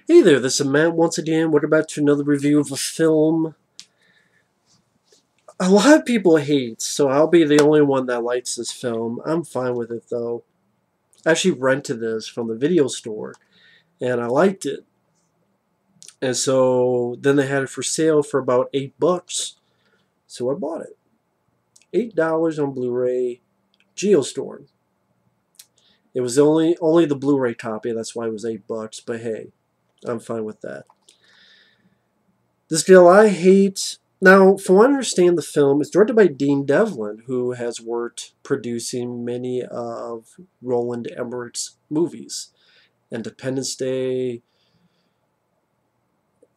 Hey there, this is Matt once again. Welcome back to another review of a film. A lot of people hate, so I'll be the only one that likes this film. I'm fine with it though. I actually rented this from the video store, and I liked it. And so then they had it for sale for about $8, so I bought it. $8 on Blu-ray, Geostorm. It was only the Blu-ray copy, that's why it was $8. But hey, I'm fine with that. This girl I hate. Now, from what I understand, the film is directed by Dean Devlin, who has worked producing many of Roland Emmerich's movies. Independence Day,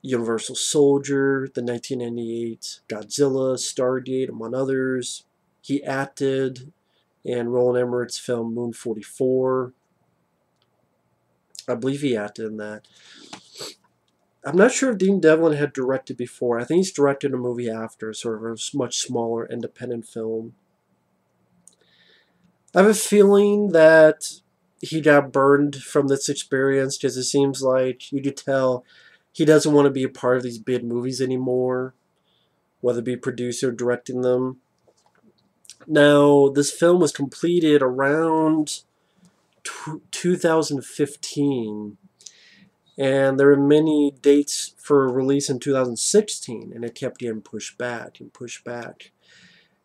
Universal Soldier, the 1998 Godzilla, Stargate, among others. He acted in Roland Emmerich's film Moon 44. I believe he acted in that. I'm not sure if Dean Devlin had directed before. I think he's directed a movie after, sort of a much smaller independent film. I have a feeling that he got burned from this experience because it seems like you could tell he doesn't want to be a part of these big movies anymore, whether it be producer or directing them. Now, this film was completed around 2015. And there were many dates for release in 2016, and it kept getting pushed back and pushed back.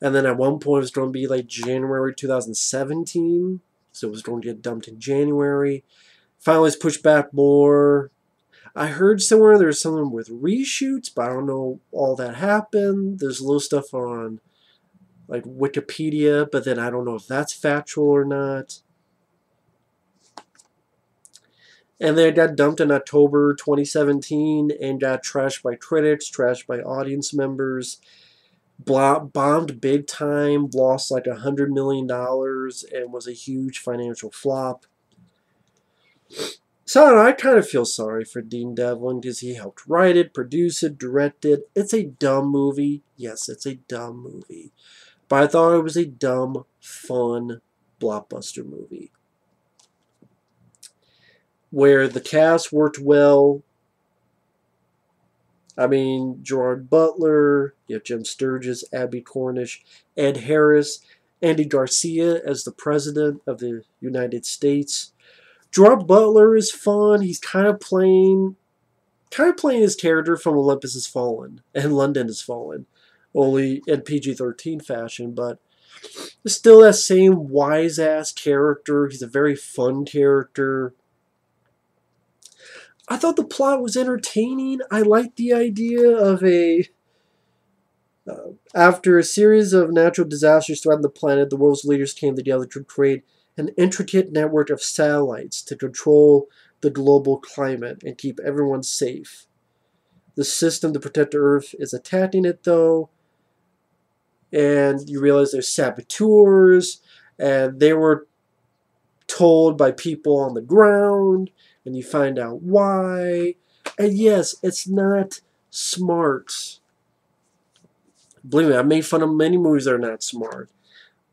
And then at one point it was going to be like January 2017, so it was going to get dumped in January. Finally it's pushed back more. I heard somewhere there's something with reshoots, but I don't know all that happened. There's a little stuff on like Wikipedia, but then I don't know if that's factual or not. And then it got dumped in October 2017 and got trashed by critics, trashed by audience members, bombed big time, lost like $100 million, and was a huge financial flop. So I kind of feel sorry for Dean Devlin because he helped write it, produce it, direct it. It's a dumb movie. Yes, it's a dumb movie. But I thought it was a dumb, fun, blockbuster movie, where the cast worked well. I mean, Gerard, Butler, you have Jim Sturgess, Abbie, Cornish, Ed Harris, Andy García as the President of the United States. Gerard Butler is fun. He's kind of playing his character from Olympus Has Fallen and London Has Fallen, only in PG-13 fashion, but it's still that same wise-ass character. He's a very fun character. I thought the plot was entertaining. I liked the idea of after a series of natural disasters threatened the planet, the world's leaders came together to create an intricate network of satellites to control the global climate and keep everyone safe. The system to protect the Earth is attacking it, though, and you realize there's saboteurs, and they were told by people on the ground, and you find out why. And yes, it's not smart. Believe me, I've made fun of many movies that are not smart.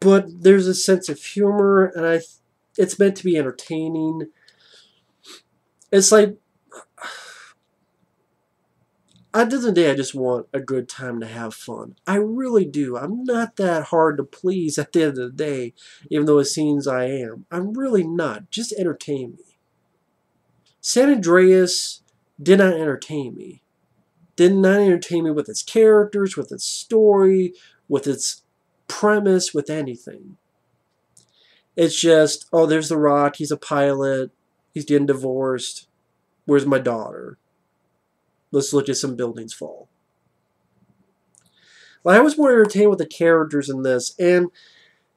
But there's a sense of humor, and it's meant to be entertaining. It's like, at the end of the day, I just want a good time to have fun. I really do. I'm not that hard to please at the end of the day, even though it seems I am. I'm really not. Just entertain me. San Andreas did not entertain me. Did not entertain me with its characters, with its story, with its premise, with anything. It's just, oh, there's The Rock, he's a pilot, he's getting divorced. Where's my daughter? Let's look at some buildings fall. Well, I was more entertained with the characters in this, and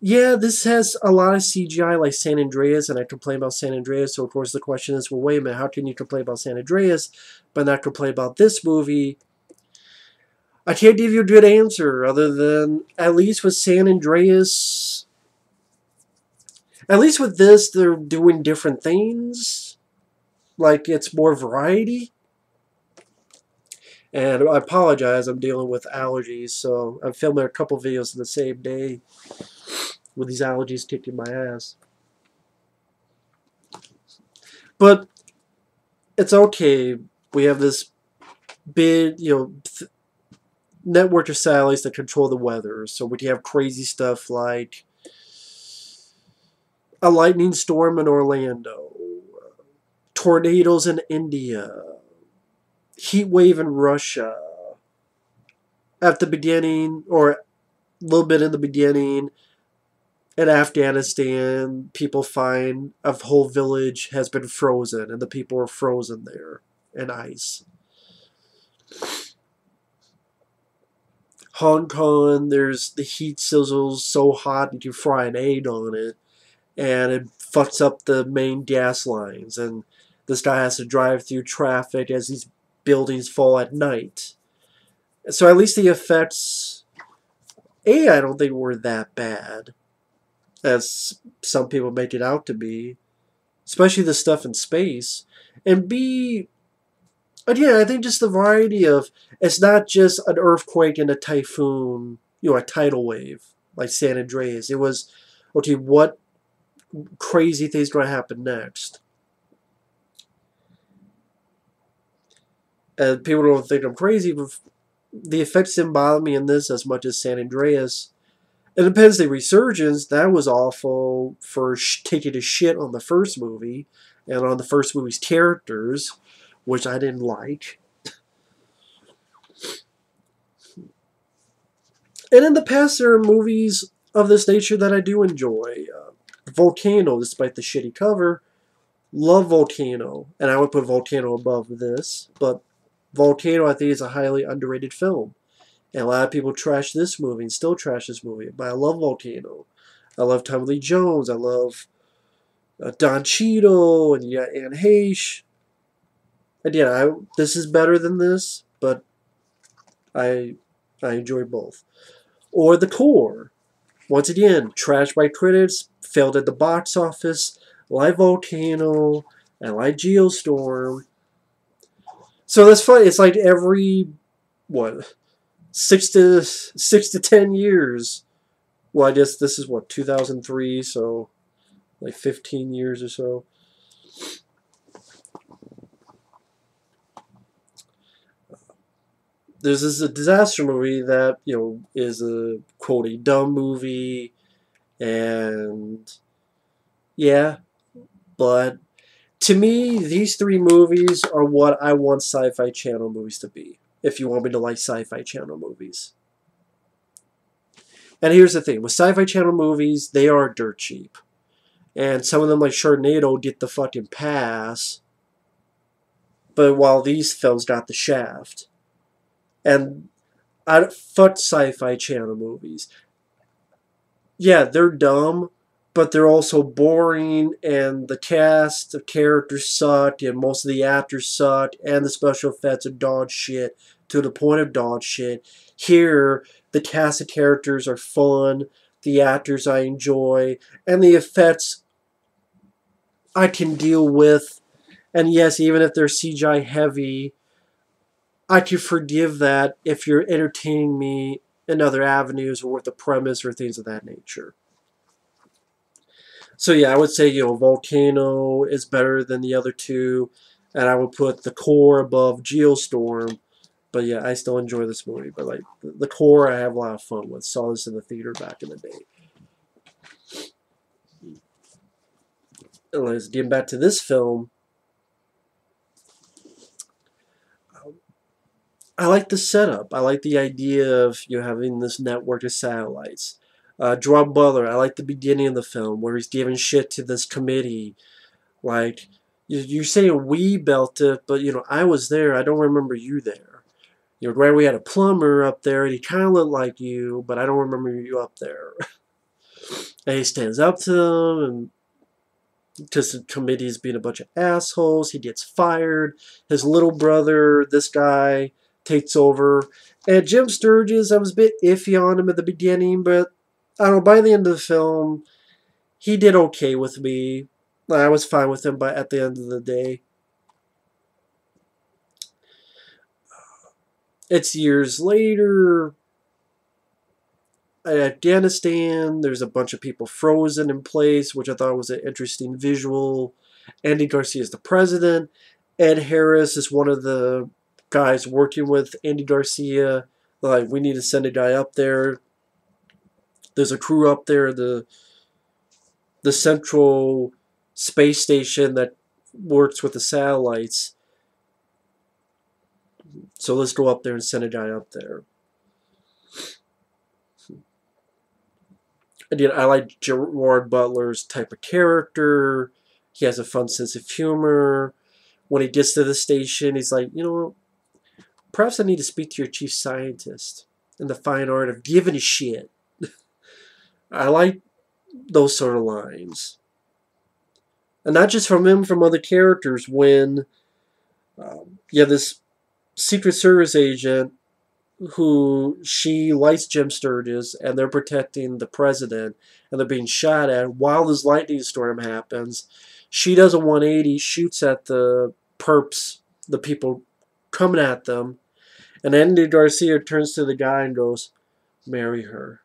yeah, this has a lot of CGI like San Andreas, and I complain about San Andreas, so of course the question is, well, wait a minute, how can you complain about San Andreas, but not complain about this movie? I can't give you a good answer, other than, at least with San Andreas, at least with this, they're doing different things. Like, it's more variety. And I apologize, I'm dealing with allergies, so I'm filming a couple videos in the same day with these allergies kicking my ass. But it's okay. We have this big, network of satellites that control the weather. So we can have crazy stuff like a lightning storm in Orlando, tornadoes in India, heat wave in Russia. At the beginning, or a little bit in the beginning, in Afghanistan, people find a whole village has been frozen, and the people are frozen there in ice. Hong Kong, there's the heat sizzles so hot you can fry an egg on it, and it fucks up the main gas lines, and this guy has to drive through traffic as these buildings fall at night. So at least the effects, I don't think were that bad, as some people make it out to be, especially the stuff in space. And B, again, I think just the variety of, it's not just an earthquake and a typhoon, a tidal wave, like San Andreas. It was, okay, what crazy things going to happen next? And people don't think I'm crazy, but the effects didn't bother me in this as much as San Andreas. It depends. The resurgence, that was awful for taking a shit on the first movie and on the first movie's characters, which I didn't like. And in the past, there are movies of this nature that I do enjoy. Volcano, despite the shitty cover, love Volcano, and I would put Volcano above this, but Volcano I think is a highly underrated film. And a lot of people trash this movie and still trash this movie, but I love Volcano. I love Tommy Lee Jones. I love Don Cheadle and Anne Heche. And yeah, this is better than this, but I enjoy both. Or The Core. Once again, trashed by critics, failed at the box office, like Volcano, and like Geostorm. So that's funny. It's like every, 6 to 10 years. Well, I guess this is 2003, so like 15 years or so. There's this a disaster movie that, is a, quote, a dumb movie, and yeah, but to me, these three movies are what I want Sci-Fi Channel movies to be, if you want me to like Sci-Fi Channel movies. And here's the thing, with Sci-Fi Channel movies, they are dirt cheap. And some of them, like Sharknado, get the fucking pass, but while these films got the shaft. And I fuck Sci-Fi Channel movies. Yeah, they're dumb, but they're also boring, and the cast of characters suck, and most of the actors suck, and the special effects are dog shit, to the point of dog shit. Here, the cast of characters are fun, the actors I enjoy, and the effects I can deal with. And yes, even if they're CGI heavy, I can forgive that if you're entertaining me in other avenues or with the premise or things of that nature. So yeah, I would say, Volcano is better than the other two, and I would put The Core above Geostorm. But yeah, I still enjoy this movie. But like The Core, I have a lot of fun with. Saw this in the theater back in the day. And let's get back to this film. I like the setup. I like the idea of having this network of satellites. Gerard Butler, I like the beginning of the film where he's giving shit to this committee. Like, you're saying we built it, but, I was there. I don't remember you there. Granted, we had a plumber up there, and he kind of looked like you, but I don't remember you up there. And he stands up to them, and because the committee is being a bunch of assholes, he gets fired. His little brother, this guy, takes over. And Jim Sturgess, I was a bit iffy on him at the beginning, but I don't know, by the end of the film, he did okay with me. I was fine with him at the end of the day. It's years later. In Afghanistan, there's a bunch of people frozen in place, which I thought was an interesting visual. Andy Garcia is the president. Ed Harris is one of the guys working with Andy Garcia. Like, we need to send a guy up there. There's a crew up there, the central space station that works with the satellites. So let's go up there and send a guy up there. Again, I like Gerard Butler's type of character. He has a fun sense of humor. When he gets to the station, he's like, you know, perhaps I need to speak to your chief scientist in the fine art of giving a shit. I like those sort of lines. And not just from him, from other characters. When you have this Secret Service agent who she likes Jim Sturgess, and they're protecting the president, and they're being shot at while this lightning storm happens. She does a 180, shoots at the perps, the people coming at them, and Andy Garcia turns to the guy and goes, "Marry her."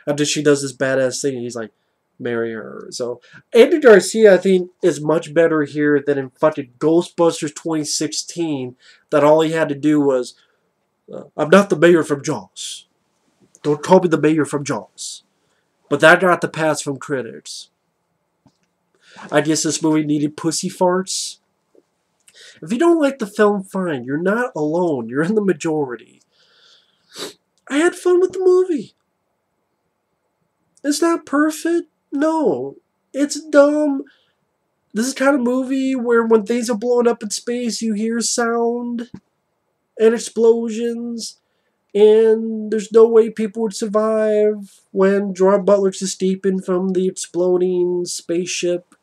After she does this badass thing, he's like, "Marry her." So Andy Garcia, I think, is much better here than in fucking Ghostbusters 2016, that all he had to do was, I'm not the mayor from Jaws. Don't call me the mayor from Jaws. But that got the pass from critics. I guess this movie needed pussy farts. If you don't like the film, fine. You're not alone. You're in the majority. I had fun with the movie. It's not perfect. No. It's dumb. This is the kind of movie where when things are blowing up in space, you hear sound and explosions, and there's no way people would survive when Gerard Butler's escaping from the exploding spaceship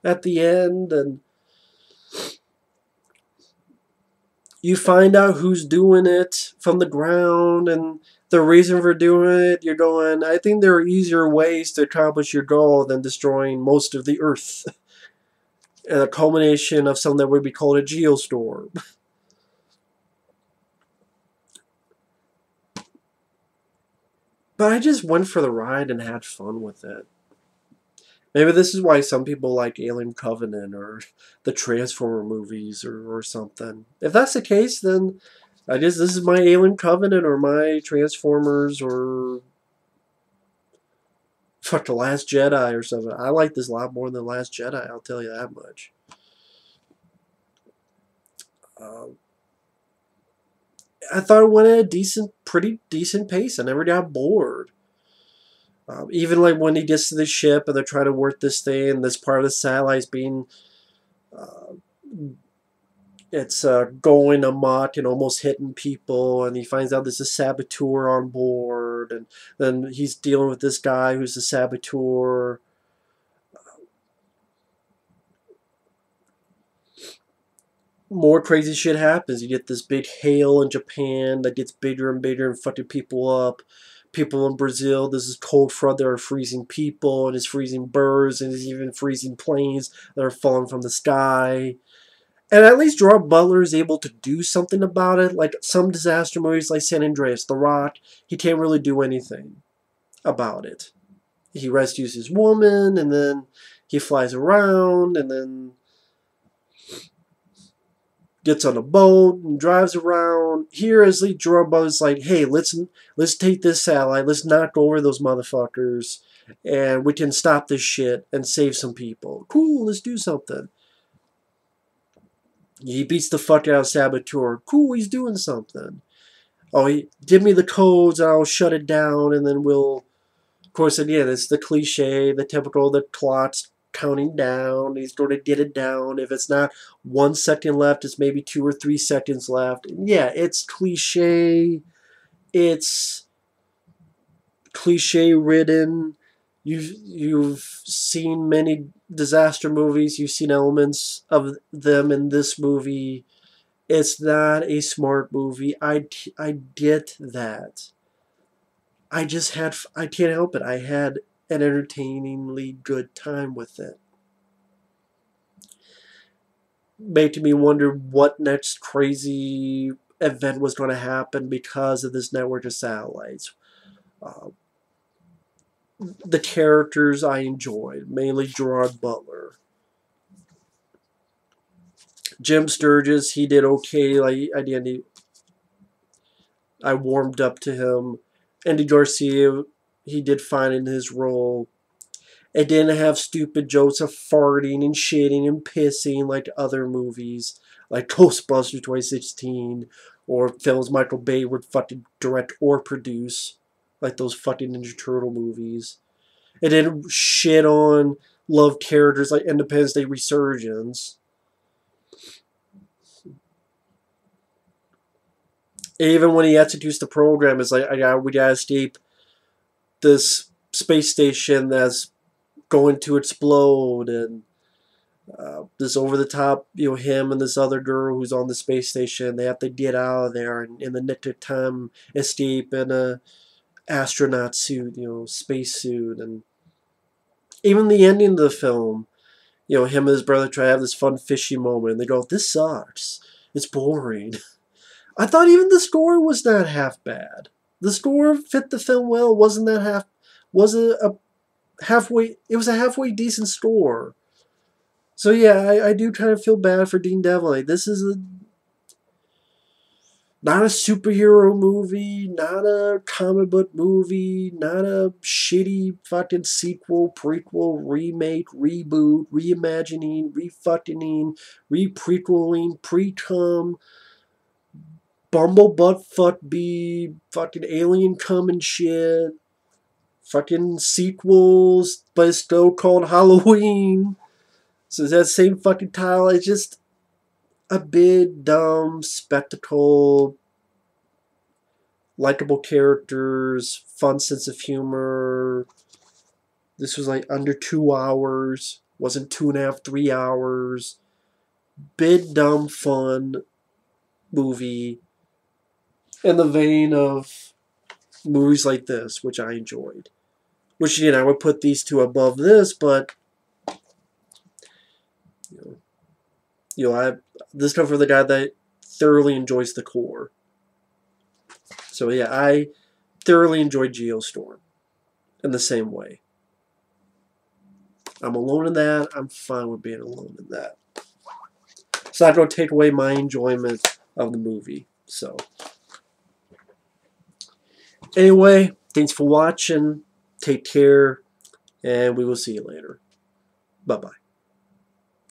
at the end, and you find out who's doing it from the ground and the reason for doing it. You're going, I think there are easier ways to accomplish your goal than destroying most of the Earth. And a culmination of something that would be called a geostorm. But I just went for the ride and had fun with it. Maybe this is why some people like Alien Covenant or the Transformer movies or something. If that's the case, then I guess this is my Alien Covenant or my Transformers or fuck The Last Jedi or something. I like this a lot more than The Last Jedi, I'll tell you that much. I thought it went at a pretty decent pace. I never got bored. Even like when he gets to the ship and they're trying to work this thing, and this part of the satellite's being, it's going amok and almost hitting people, and he finds out there's a saboteur on board, and then he's dealing with this guy who's a saboteur. More crazy shit happens. You get this big hail in Japan that gets bigger and bigger and fucking people up. People in Brazil, there's this cold front that are freezing people, and it's freezing birds, and it's even freezing planes that are falling from the sky. And at least Gerard Butler is able to do something about it. Like some disaster movies like San Andreas, The Rock, he can't really do anything about it. He rescues his woman, and then he flies around, and then gets on a boat and drives around. Here, as Gerard Butler's like, hey, let's take this satellite, let's knock over those motherfuckers, and we can stop this shit and save some people. Cool, let's do something. He beats the fuck out of Saboteur. Cool, he's doing something. Oh, give me the codes and I'll shut it down, and then we'll... Of course, again, it's the cliche, the typical, the clock's counting down. He's going to get it down. If it's not 1 second left, it's maybe 2 or 3 seconds left. Yeah, it's cliche. It's cliche-ridden. You've seen many disaster movies. You've seen elements of them in this movie. It's not a smart movie. I get that. I can't help it. I had an entertainingly good time with it. Making me wonder what next crazy event was going to happen because of this network of satellites. The characters I enjoyed, mainly Gerard Butler. Jim Sturgess, he did okay. Like I warmed up to him. Andy García, he did fine in his role. It didn't have stupid jokes of farting and shitting and pissing like other movies, like Ghostbusters 2016, or films Michael Bay would fucking direct or produce, like those fucking Ninja Turtle movies. It didn't shit on loved characters like Independence Day Resurgence. Even when he executes the program, it's like, we gotta escape this space station that's going to explode, and this over the top, him and this other girl who's on the space station, they have to get out of there and in the nick of time escape in a astronaut suit, space suit. And even the ending of the film, him and his brother try to have this fun fishy moment, and they go, "This sucks. It's boring." I thought even the score was not half bad. The score fit the film well. Wasn't that half? Was it a halfway? It was a halfway decent score. So yeah, I do kind of feel bad for Dean Devlin. Like, this is not a superhero movie, not a comic book movie, not a shitty fucking sequel, prequel, remake, reboot, reimagining, refucking, re-prequeling, pre-cum, bumblebutt fuck bee, fucking alien cum and shit, fucking sequels, but it's still called Halloween. So it's that same fucking title. It's just a big, dumb spectacle, likable characters, fun sense of humor. This was like under 2 hours. Wasn't 2.5, 3 hours. Big, dumb, fun movie in the vein of movies like this, which I enjoyed. Which, I would put these two above this, but this comes from the guy that thoroughly enjoys the core. So yeah, I thoroughly enjoyed Geostorm in the same way. I'm alone in that. I'm fine with being alone in that. It's not going to take away my enjoyment of the movie. So anyway, thanks for watching. Take care, and we will see you later. Bye-bye.